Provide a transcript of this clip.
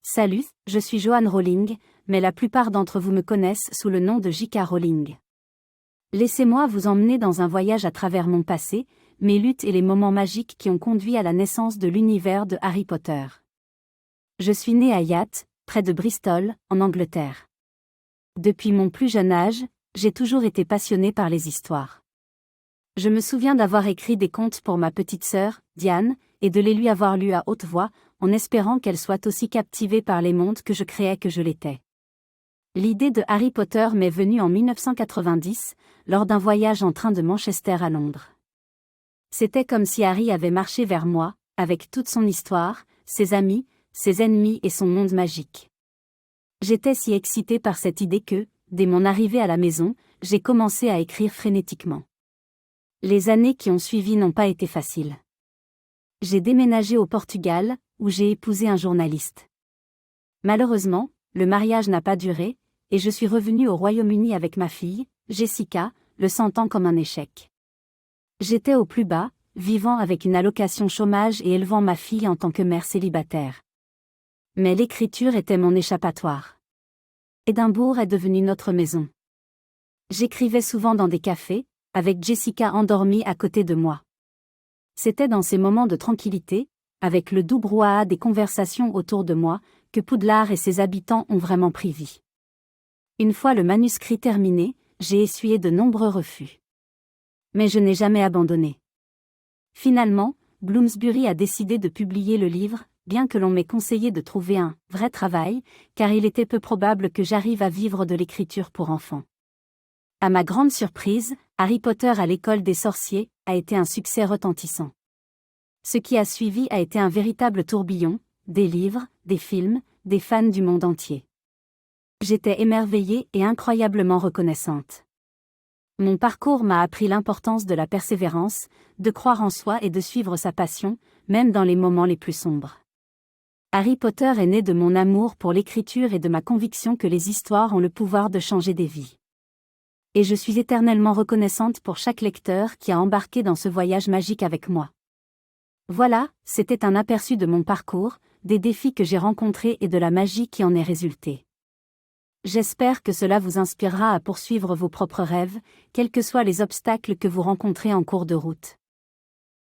Salut, je suis Joanne Rowling, mais la plupart d'entre vous me connaissent sous le nom de J.K. Rowling. Laissez-moi vous emmener dans un voyage à travers mon passé, mes luttes et les moments magiques qui ont conduit à la naissance de l'univers de Harry Potter. Je suis née à Yath, près de Bristol, en Angleterre. Depuis mon plus jeune âge, j'ai toujours été passionnée par les histoires. Je me souviens d'avoir écrit des contes pour ma petite sœur, Diane, et de les lui avoir lus à haute voix, en espérant qu'elle soit aussi captivée par les mondes que je créais que je l'étais. L'idée de Harry Potter m'est venue en 1990, lors d'un voyage en train de Manchester à Londres. C'était comme si Harry avait marché vers moi, avec toute son histoire, ses amis, ses ennemis et son monde magique. J'étais si excitée par cette idée que, dès mon arrivée à la maison, j'ai commencé à écrire frénétiquement. Les années qui ont suivi n'ont pas été faciles. J'ai déménagé au Portugal, où j'ai épousé un journaliste. Malheureusement, le mariage n'a pas duré, et je suis revenue au Royaume-Uni avec ma fille, Jessica, le sentant comme un échec. J'étais au plus bas, vivant avec une allocation chômage et élevant ma fille en tant que mère célibataire. Mais l'écriture était mon échappatoire. Édimbourg est devenue notre maison. J'écrivais souvent dans des cafés, avec Jessica endormie à côté de moi. C'était dans ces moments de tranquillité, avec le doux brouhaha des conversations autour de moi, que Poudlard et ses habitants ont vraiment pris vie. Une fois le manuscrit terminé, j'ai essuyé de nombreux refus. Mais je n'ai jamais abandonné. Finalement, Bloomsbury a décidé de publier le livre, bien que l'on m'ait conseillé de trouver un « vrai travail », car il était peu probable que j'arrive à vivre de l'écriture pour enfants. À ma grande surprise, Harry Potter à l'école des sorciers a été un succès retentissant. Ce qui a suivi a été un véritable tourbillon, des livres, des films, des fans du monde entier. J'étais émerveillée et incroyablement reconnaissante. Mon parcours m'a appris l'importance de la persévérance, de croire en soi et de suivre sa passion, même dans les moments les plus sombres. Harry Potter est né de mon amour pour l'écriture et de ma conviction que les histoires ont le pouvoir de changer des vies. Et je suis éternellement reconnaissante pour chaque lecteur qui a embarqué dans ce voyage magique avec moi. Voilà, c'était un aperçu de mon parcours, des défis que j'ai rencontrés et de la magie qui en est résultée. J'espère que cela vous inspirera à poursuivre vos propres rêves, quels que soient les obstacles que vous rencontrez en cours de route.